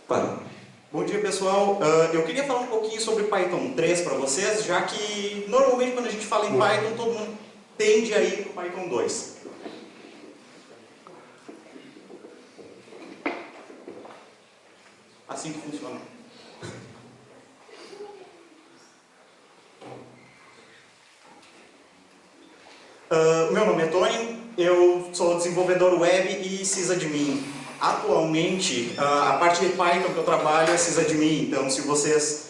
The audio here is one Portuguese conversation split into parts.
Opa. Bom dia, pessoal. Eu queria falar um pouquinho sobre Python 3 para vocês, já que normalmente quando a gente fala em Python, todo mundo tende a ir para o Python 2. Assim que funciona. Meu nome é Tony, eu sou desenvolvedor web e sysadmin. Atualmente, a parte de Python que eu trabalho é sysadmin, então se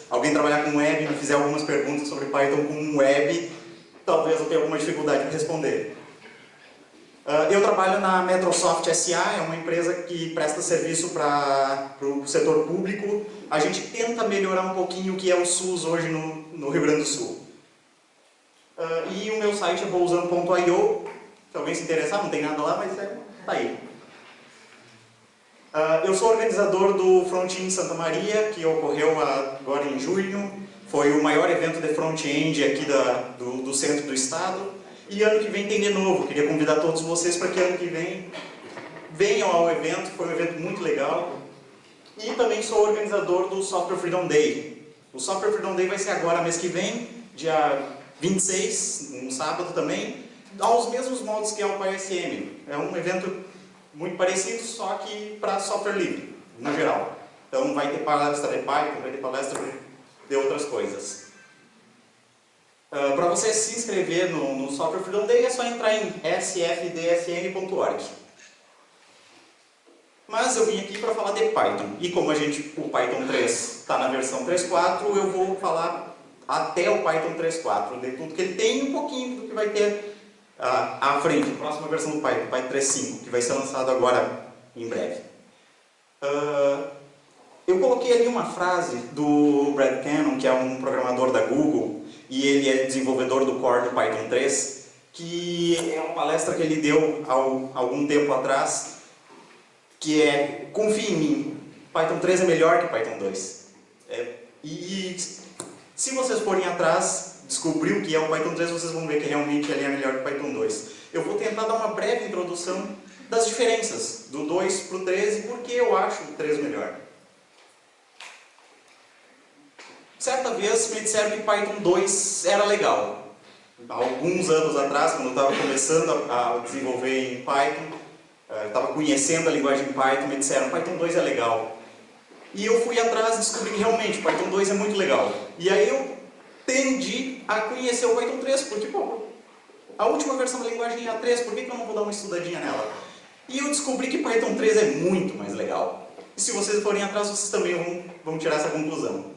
alguém trabalhar com web e me fizer algumas perguntas sobre Python com web, talvez eu tenha alguma dificuldade de responder. Eu trabalho na Metrosoft SA, é uma empresa que presta serviço para o setor público. A gente tenta melhorar um pouquinho o que é o SUS hoje no Rio Grande do Sul. E o meu site é bolzano.io, se alguém se interessar, não tem nada lá, mas tá aí. Eu sou organizador do Front-End Santa Maria, que ocorreu agora em junho. Foi o maior evento de front-end aqui do centro do estado. E ano que vem tem de novo. Queria convidar todos vocês para que ano que vem venham ao evento. Foi um evento muito legal. E também sou organizador do Software Freedom Day. O Software Freedom Day vai ser agora, mês que vem, dia 26, um sábado também, aos mesmos modos que é o PySM. É um evento muito parecido, só que para software livre, no geral. Então vai ter palestra de Python, vai ter palestra de outras coisas. Para você se inscrever no Software Freedom Day é só entrar em sfdsn.org. Mas eu vim aqui para falar de Python. E como o Python 3 está na versão 3.4, eu vou falar até o Python 3.4, de tudo que ele tem e um pouquinho do que vai ter à frente, a próxima versão do Python, Python 3.5, que vai ser lançado agora em breve. Eu coloquei ali uma frase do Brad Cannon, que é um programador da Google, e ele é desenvolvedor do core do Python 3, que é uma palestra que ele deu há algum tempo atrás, que é: confie em mim, Python 3 é melhor que Python 2. E se vocês forem atrás, descobrir o que é o Python 3, vocês vão ver que realmente ele é melhor que o Python 2. Eu vou tentar dar uma breve introdução das diferenças do 2 para o 3 e por que eu acho o 3 melhor. Certa vez me disseram que Python 2 era legal. Há alguns anos atrás, quando eu estava começando a desenvolver em Python, estava conhecendo a linguagem Python, me disseram que Python 2 é legal. E eu fui atrás e descobri que realmente Python 2 é muito legal. E aí eu tendi a conhecer o Python 3, porque a última versão da linguagem é a 3, por que eu não vou dar uma estudadinha nela? E eu descobri que Python 3 é muito mais legal. E se vocês forem atrás, vocês também vão tirar essa conclusão.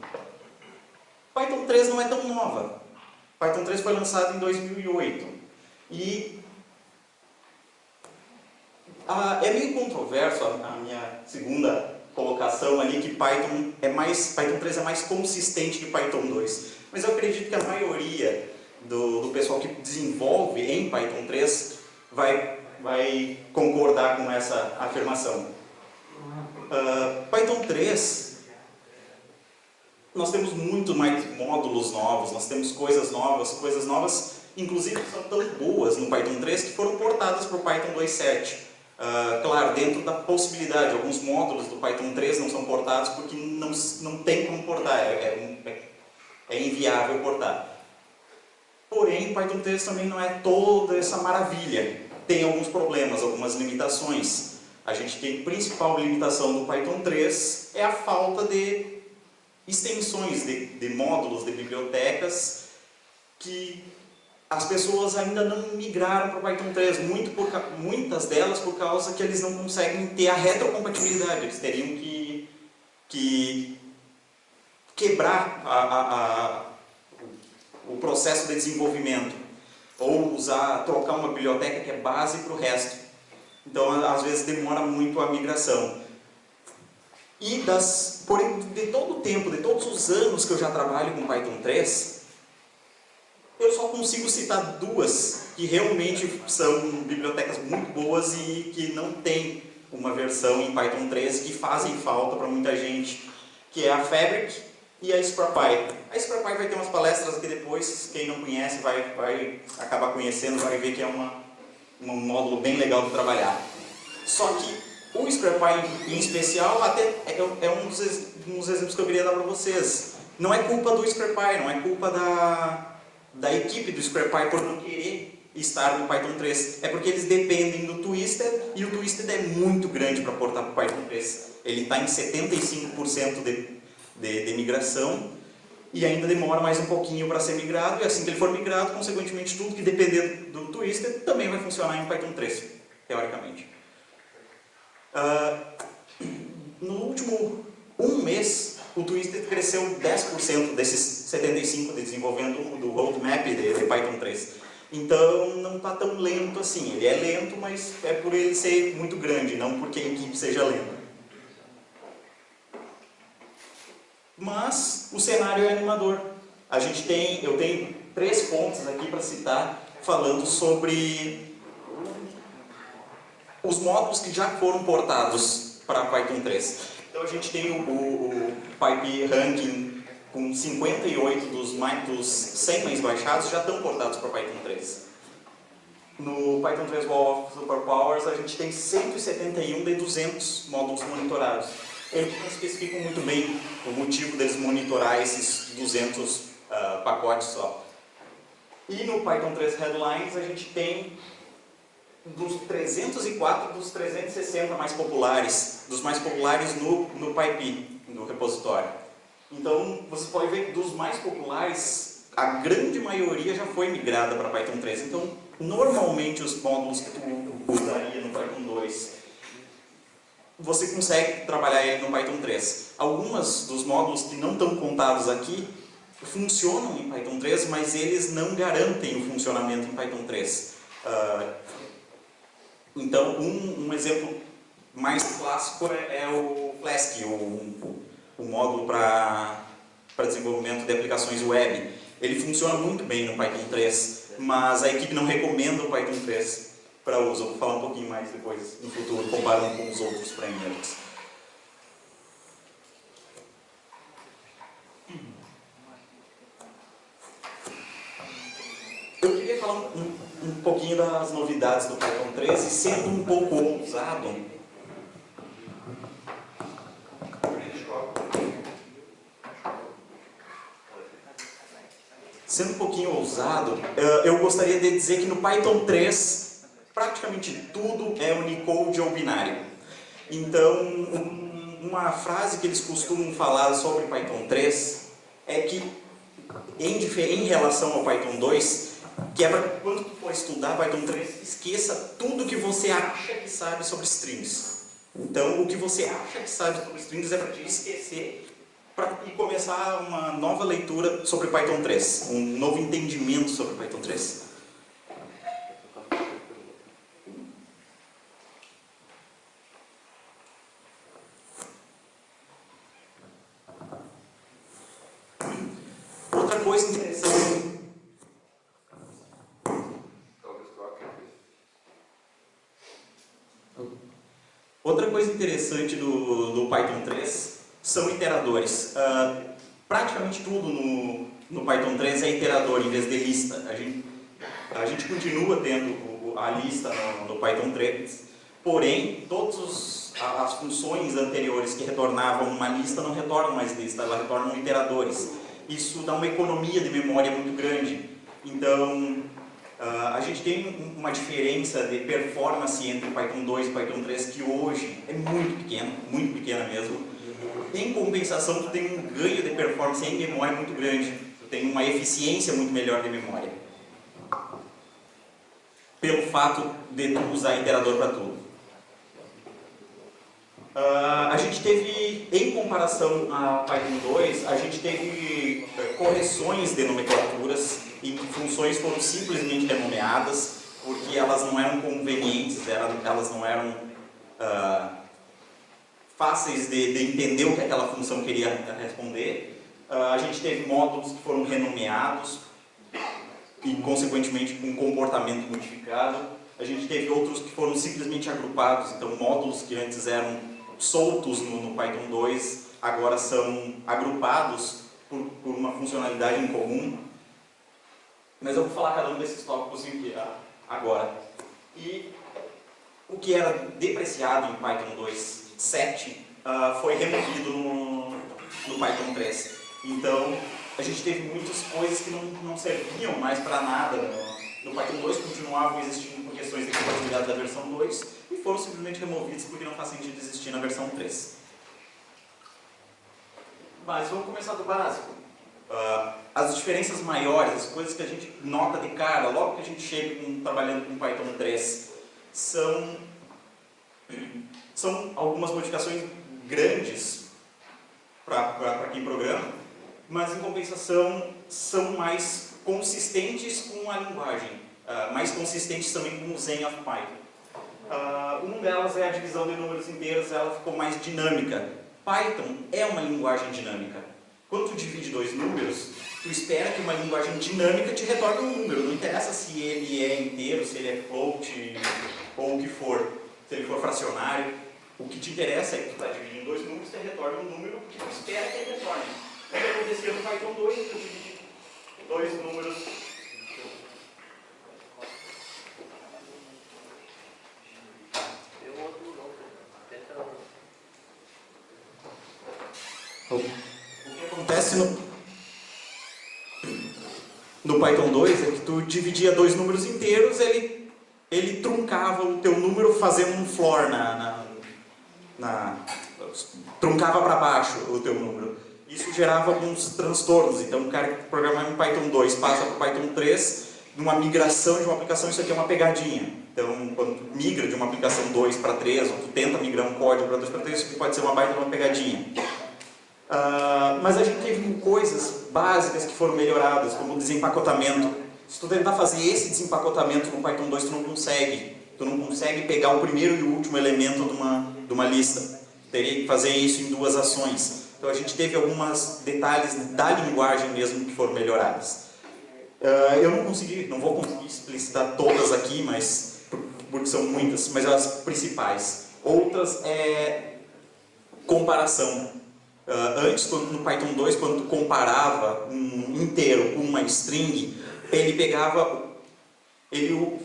Python 3 não é tão nova. Python 3 foi lançado em 2008. E é meio controverso a minha segunda colocação ali, que Python 3 é mais consistente que Python 2. Mas eu acredito que a maioria do pessoal que desenvolve em Python 3 vai concordar com essa afirmação. Python 3, nós temos muito mais módulos novos, nós temos coisas novas, inclusive que são tão boas no Python 3 que foram portadas para o Python 2.7. Claro, dentro da possibilidade, alguns módulos do Python 3 não são portados porque não tem como portar, é inviável portar. Porém, Python 3 também não é toda essa maravilha, tem alguns problemas, algumas limitações. A gente tem a principal limitação do Python 3 é a falta de extensões de módulos, de bibliotecas, que as pessoas ainda não migraram para o Python 3, muitas delas por causa que eles não conseguem ter a retrocompatibilidade, eles teriam que quebrar o processo de desenvolvimento, ou trocar uma biblioteca que é base para o resto. Então, às vezes, demora muito a migração. E de todo o tempo, de todos os anos que eu já trabalho com Python 3, eu só consigo citar duas que realmente são bibliotecas muito boas e que não tem uma versão em Python 3 que fazem falta para muita gente, que é a Fabric e a SpraPy. A SpraPy vai ter umas palestras aqui depois, quem não conhece vai acabar conhecendo, vai ver que é um módulo bem legal de trabalhar. Só que O SquarePy em especial até é um dos exemplos que eu queria dar para vocês. Não é culpa do SquarePy, não é culpa da equipe do SquarePy por não querer estar no Python 3. É porque eles dependem do Twisted e o Twisted é muito grande para portar para o Python 3. Ele está em 75% de migração e ainda demora mais um pouquinho para ser migrado, e assim que ele for migrado, consequentemente tudo que depender do Twisted também vai funcionar em Python 3, teoricamente. No último um mês, o Twisted cresceu 10% desses 75% desenvolvendo do roadmap de Python 3. Então não está tão lento assim. Ele é lento, mas é por ele ser muito grande, não porque a equipe seja lenta. Mas o cenário é animador. Eu tenho 3 pontos aqui para citar, falando sobre os módulos que já foram portados para Python 3. Então a gente tem o PyP Ranking com 58 dos 100 mais baixados já estão portados para Python 3. No Python 3 Wall of Superpowers a gente tem 171 de 200 módulos monitorados. Eles não especificam muito bem o motivo deles monitorar esses 200 pacotes só. E no Python 3 Headlines a gente tem dos 304 dos 360 mais populares, dos mais populares no PyP, no repositório. Então, você pode ver que dos mais populares, a grande maioria já foi migrada para Python 3. Então, normalmente os módulos que tu usaria no Python 2, você consegue trabalhar ele no Python 3. Alguns dos módulos que não estão contados aqui funcionam em Python 3, mas eles não garantem o funcionamento em Python 3. Então, um exemplo mais clássico é o Flask, o módulo para desenvolvimento de aplicações web. Ele funciona muito bem no Python 3, mas a equipe não recomenda o Python 3 para uso. Eu vou falar um pouquinho mais depois, no futuro, comparando com os outros frameworks. Eu queria falar um pouquinho das novidades do Python 3 e sendo um pouco ousado. Sendo um pouquinho ousado, eu gostaria de dizer que no Python 3 praticamente tudo é Unicode ou binário. Então, uma frase que eles costumam falar sobre Python 3 é que, em relação ao Python 2, que é para quando tu for estudar Python 3, esqueça tudo que você acha que sabe sobre strings. Então, o que você acha que sabe sobre strings é para te esquecer e começar uma nova leitura sobre Python 3, um novo entendimento sobre Python 3. Outra coisa interessante. Outra coisa interessante do Python 3 são iteradores. Praticamente tudo no Python 3 é iterador em vez de lista. A gente continua tendo a lista no Python 3, porém, todas as funções anteriores que retornavam uma lista não retornam mais lista, elas retornam iteradores. Isso dá uma economia de memória muito grande. Então, a gente tem uma diferença de performance entre Python 2 e Python 3 que hoje é muito pequena mesmo. Em compensação, tu tem um ganho de performance em memória muito grande. Tu tem uma eficiência muito melhor de memória. Pelo fato de tu usar iterador para tudo. A gente teve, em comparação a Python 2, a gente teve correções de nomenclaturas em que funções foram simplesmente renomeadas porque elas não eram convenientes, elas não eram fáceis de entender o que aquela função queria responder. A gente teve módulos que foram renomeados e, consequentemente, com comportamento modificado. A gente teve outros que foram simplesmente agrupados, então módulos que antes eram soltos no Python 2, agora são agrupados por uma funcionalidade em comum. Mas eu vou falar cada um desses tópicos agora. E o que era depreciado em Python 2.7 foi removido no Python 3. Então, a gente teve muitas coisas que não serviam mais para nada no Python 2, continuavam existindo por questões de compatibilidade da versão 2 e foram simplesmente removidos porque não faz sentido existir na versão 3. Mas vamos começar do básico. As diferenças maiores, as coisas que a gente nota de cara logo que a gente chega trabalhando com Python 3, são algumas modificações grandes para quem programa, mas em compensação são mais consistentes com a linguagem, mais consistentes também com o Zen of Python. Uma delas é a divisão de números inteiros, ela ficou mais dinâmica. Python é uma linguagem dinâmica. Quando tu divide dois números, tu espera que uma linguagem dinâmica te retorne um número. Não interessa se ele é inteiro, se ele é float ou o que for. Se ele for fracionário. O que te interessa é que tu está dividindo dois números, te retorne um número que tu espera que ele retorne. O que acontecia no Python 2, tu divide dois números. O que acontece no Python 2 é que tu dividia dois números inteiros, ele truncava o teu número fazendo um floor truncava para baixo o teu número. Isso gerava alguns transtornos. Então o cara que programava em Python 2 passa para o Python 3, numa migração de uma aplicação, isso aqui é uma pegadinha. Então quando tu migra de uma aplicação 2 para 3, ou tu tenta migrar um código para 2 para 3, isso aqui pode ser uma baita de uma pegadinha. Mas a gente teve coisas básicas que foram melhoradas, como o desempacotamento. Se tu tentar fazer esse desempacotamento no Python 2, tu não consegue. Tu não consegue pegar o primeiro e o último elemento de uma lista. Teria que fazer isso em duas ações. Então a gente teve alguns detalhes da linguagem mesmo que foram melhoradas. Eu não vou conseguir explicitar todas aqui, porque são muitas, mas as principais. Outras é comparação. Antes, no Python 2, quando tu comparava um inteiro com uma string, ele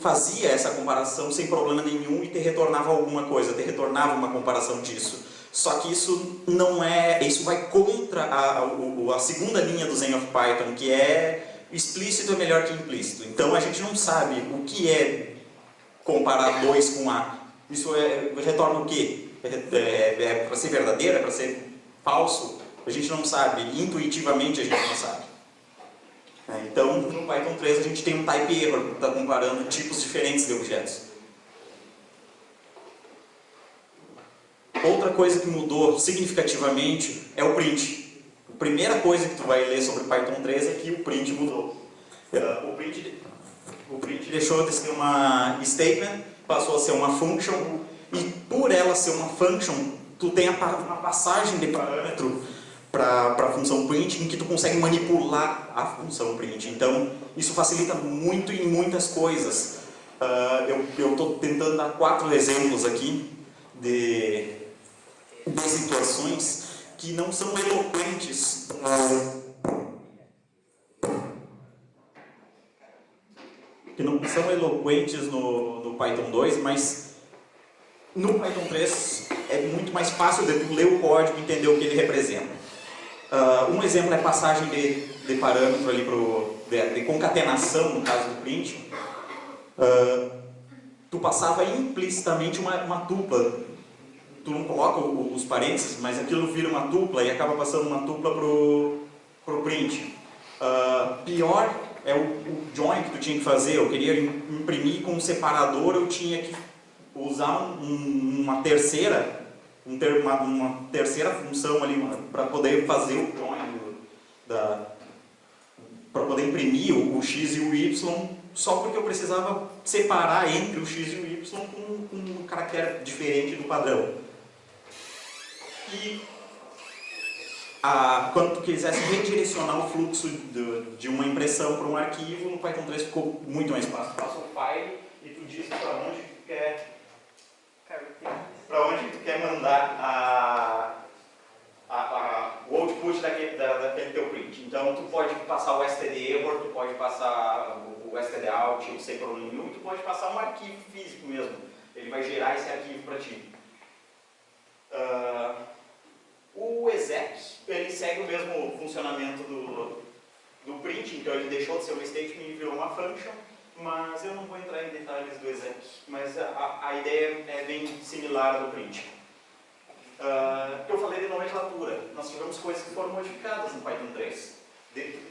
fazia essa comparação sem problema nenhum e te retornava alguma coisa, te retornava uma comparação disso. Só que isso isso vai contra a segunda linha do Zen of Python, que é explícito é melhor que implícito. Então a gente não sabe o que é comparar 2 com A. Isso retorna o quê? É para ser verdadeiro? É para ser falso? A gente não sabe. Intuitivamente a gente não sabe. Então, no Python 3 a gente tem um type error, que está comparando tipos diferentes de objetos. Outra coisa que mudou significativamente é o print. A primeira coisa que tu vai ler sobre Python 3 é que o print mudou. O print deixou de ser uma statement, passou a ser uma function, e por ela ser uma function, tu tem uma passagem de parâmetro para a função print, em que tu consegue manipular a função print. Então, isso facilita muito em muitas coisas. Eu estou tentando dar 4 exemplos aqui de situações que não são eloquentes. Que não são eloquentes no Python 2, mas no Python 3 é muito mais fácil de tu ler o código e entender o que ele representa. Um exemplo é a passagem de parâmetro ali de concatenação, no caso do print. Tu passava implicitamente uma tupla. Tu não coloca os parênteses, mas aquilo vira uma tupla e acaba passando uma tupla pro print. Pior é o join que tu tinha que fazer. Eu queria imprimir com um separador, eu tinha que usar uma terceira função ali para poder fazer o join, para poder imprimir o x e o y, só porque eu precisava separar entre o x e o y com um caractere diferente do padrão. E quando tu quisesse redirecionar o fluxo de uma impressão para um arquivo, no Python 3 ficou muito mais fácil. Tu passa o file e tu diz para onde tu quer mandar o output daquele teu print. Então tu pode passar o std error, tu pode passar o std out sem problema nenhum, e tu pode passar um arquivo físico mesmo. Ele vai gerar esse arquivo para ti. O exec, ele segue o mesmo funcionamento do print, então ele deixou de ser um statement e virou uma function, mas eu não vou entrar em detalhes do exec, mas a ideia é bem similar ao do print. Eu falei de nomenclatura, nós tivemos coisas que foram modificadas no Python 3,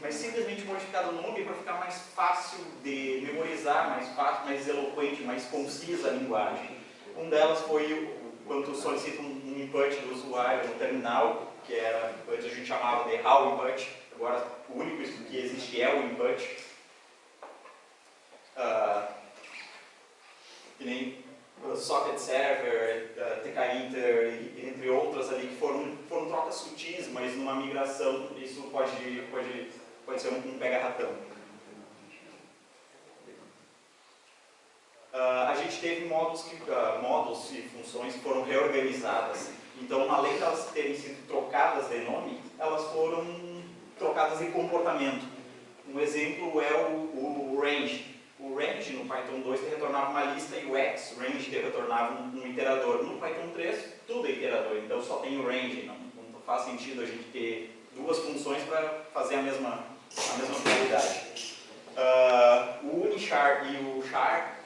mas simplesmente modificado o nome para ficar mais fácil de memorizar, mais fácil, mais eloquente, mais concisa a linguagem. Um delas foi quando tu solicita um input do usuário no terminal, que era, antes a gente chamava de how input, agora o único que existe é o input. Que nem socket server, tkinter, entre outras ali, que foram trocas sutis, mas numa migração isso pode ser um pega-ratão. A gente teve módulos e funções que foram reorganizadas. Então, além de elas terem sido trocadas de nome, elas foram trocadas de comportamento. Um exemplo é o range. O range no Python 2 te retornava uma lista e o xRange te retornava um iterador. No Python 3, tudo é iterador, então só tem o range. Não faz sentido a gente ter duas funções para fazer a mesma qualidade. O unichar e o char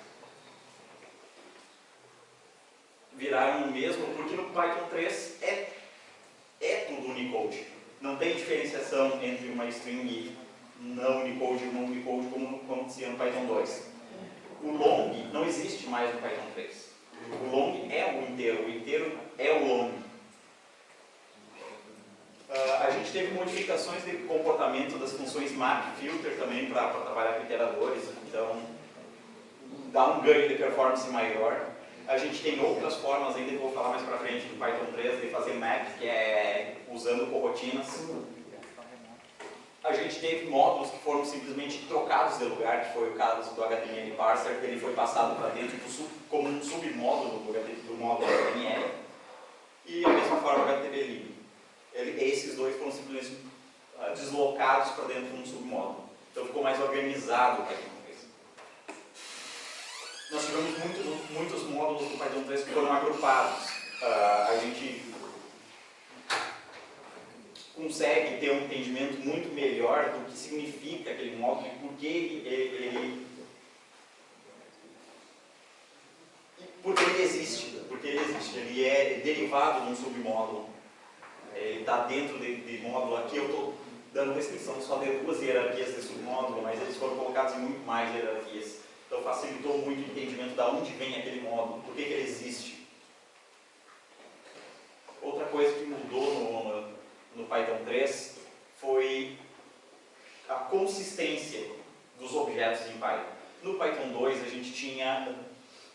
viraram o mesmo, porque no Python 3 é tudo Unicode. Não tem diferenciação entre uma string não Unicode e uma Unicode como acontecia no Python 2. O long não existe mais no Python 3. O long é o inteiro é o long. A gente teve modificações de comportamento das funções map filter também para trabalhar com iteradores, então dá um ganho de performance maior. A gente tem outras formas ainda, que eu vou falar mais para frente, do Python 3, de fazer map, que é usando corrotinas. A gente teve módulos que foram simplesmente trocados de lugar, que foi o caso do HTML parser, que ele foi passado para dentro como um submódulo do módulo HTML. E da mesma forma o HTML. Esses dois foram simplesmente deslocados para dentro de um submódulo. Então ficou mais organizado o Python 3. Nós tivemos muitos módulos do Python 3 que foram agrupados. A gente consegue ter um entendimento muito melhor do que significa aquele módulo e por que ele existe. Porque ele existe. Ele é derivado de um submódulo. Ele está dentro de módulo. Aqui eu estou dando descrição só de duas hierarquias de submódulo, mas eles foram colocados em muito mais hierarquias. Então facilitou muito o entendimento de onde vem aquele módulo, por que ele existe. Outra coisa que mudou no Python 3 foi a consistência dos objetos em Python. No Python 2 a gente tinha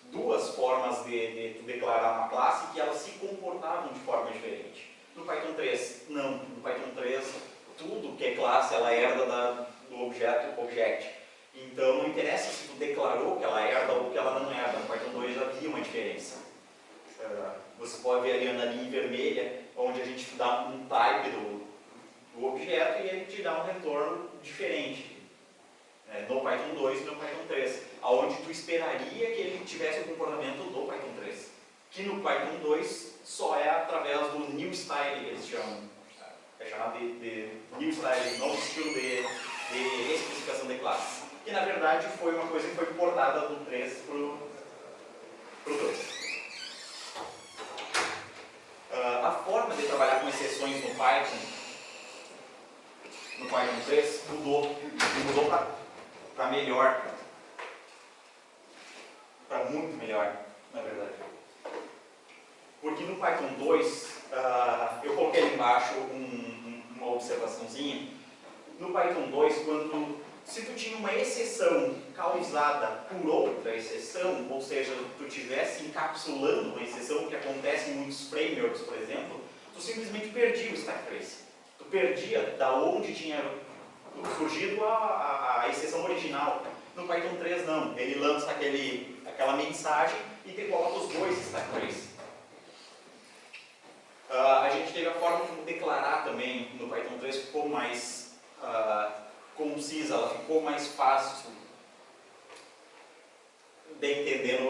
duas formas de declarar uma classe que elas se comportavam de forma diferente. No Python 3, não. No Python 3, tudo que é classe, ela herda do objeto object. Então, não interessa se tu declarou que ela herda ou que ela não herda. No Python 2 já havia uma diferença. Você pode ver ali na linha vermelha, onde a gente dá um type do objeto e ele te dá um retorno diferente. No Python 2 e no Python 3. Onde tu esperaria que ele tivesse o comportamento do Python 3. Que no Python 2 só é através do new style que eles chamam. É chamado de new style, novo estilo de especificação de classe. Que na verdade foi uma coisa que foi portada do 3 para o 2. A forma de trabalhar com exceções no Python 3 mudou. E mudou para melhor. Para muito melhor, na verdade. Porque no Python 2, eu coloquei ali embaixo uma observaçãozinha. No Python 2, se tu tinha uma exceção causada por outra exceção, ou seja, tu estivesse encapsulando uma exceção, que acontece em muitos frameworks, por exemplo, tu simplesmente perdia o stack trace. Tu perdia da onde tinha surgido a exceção original. No Python 3 não, ele lança aquela mensagem e te coloca os dois stack trace. A gente teve a forma de declarar também no Python 3, ficou mais concisa, ela ficou mais fácil de entender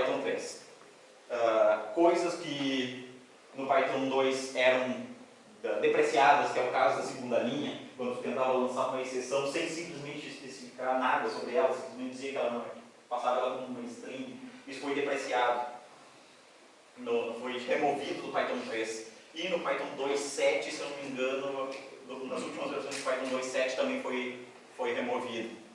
Python 3. Coisas que no Python 2 eram depreciadas, que é o caso da segunda linha, quando tu tentava lançar uma exceção sem simplesmente especificar nada sobre ela, simplesmente dizer que ela não passava ela como uma string, isso foi depreciado, foi removido do Python 3. E no Python 2.7, se eu não me engano, nas últimas versões do Python 2.7 também foi removido.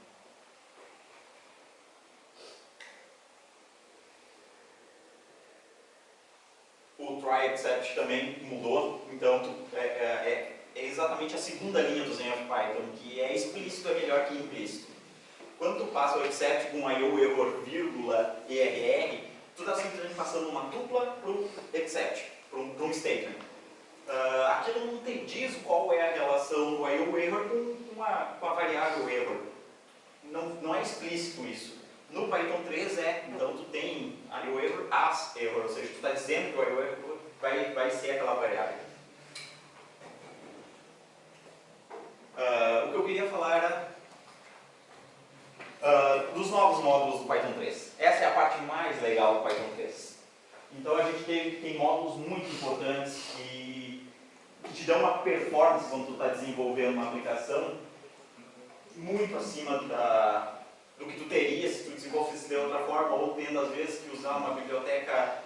O try except também mudou, então é exatamente a segunda linha do Zen of Python, que é explícito é melhor que implícito. Quando tu passa o except com IO error, vírgula, ERR, tu está simplesmente passando uma dupla para o except, para um statement. Aquilo não te diz qual é a relação do IO error com a variável error. Não é explícito isso. No Python 3 então tu tem IO error as error, ou seja, tu está dizendo que o IO error vai ser aquela variável. O que eu queria falar era dos novos módulos do Python 3. Essa é a parte mais legal do Python 3. Então a gente tem módulos muito importantes que te dão uma performance quando tu está desenvolvendo uma aplicação muito acima do que tu teria se tu desenvolvesse de outra forma, ou tendo às vezes que usar uma biblioteca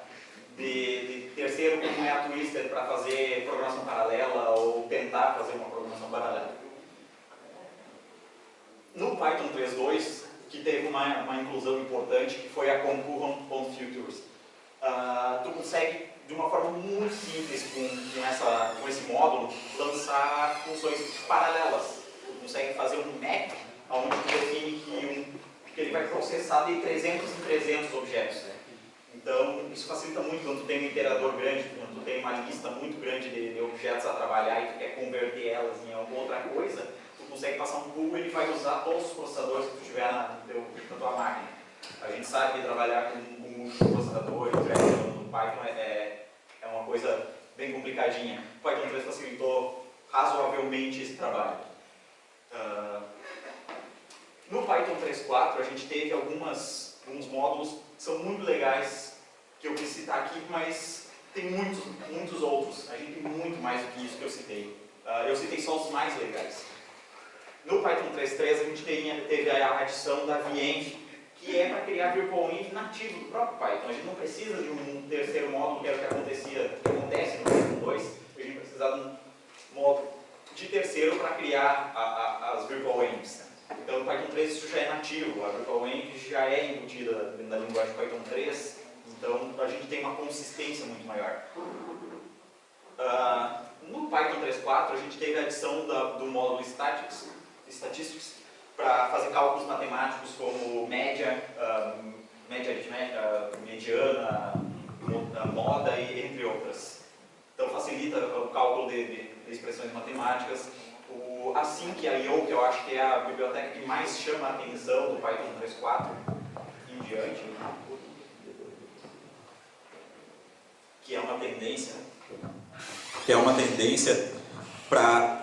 de terceiro como é a Twister para fazer programação paralela ou tentar fazer uma programação paralela. No Python 3.2, que teve uma inclusão importante, que foi a concurrent.futures, tu consegue, de uma forma muito simples, com esse módulo, lançar funções paralelas. Tu consegue fazer um map, onde tu define que ele vai processar de 300 em 300 objetos. Então, isso facilita muito quando tu tem um iterador grande, quando tu tem uma lista muito grande de objetos a trabalhar e tu quer converter elas em alguma outra coisa, tu consegue passar um pool e ele vai usar todos os processadores que tu tiver na tua máquina. A gente sabe que trabalhar com multiprocessadores, no Python é uma coisa bem complicadinha. O Python 3 facilitou razoavelmente esse trabalho. No Python 3.4 a gente teve alguns módulos que são muito legais, que eu quis citar aqui, mas tem muitos outros. A gente tem muito mais do que isso que eu citei. Eu citei só os mais legais. No Python 3.3 a gente teve a adição da venv, que é para criar virtual env nativo do próprio Python. A gente não precisa de um terceiro módulo, que era o que acontece no Python 2. A gente precisa de um módulo de terceiro para criar as virtual envs. Então, no Python 3 isso já é nativo, a virtual env já é embutida dentro da linguagem Python 3, então a gente tem uma consistência muito maior. No Python 3.4 a gente teve a adição do módulo Statistics para fazer cálculos matemáticos como média aritmética, mediana, moda e entre outras. Então facilita o cálculo de expressões matemáticas. A Sync.io, que eu acho que é a biblioteca que mais chama a atenção do Python 3.4 em diante, que é uma tendência para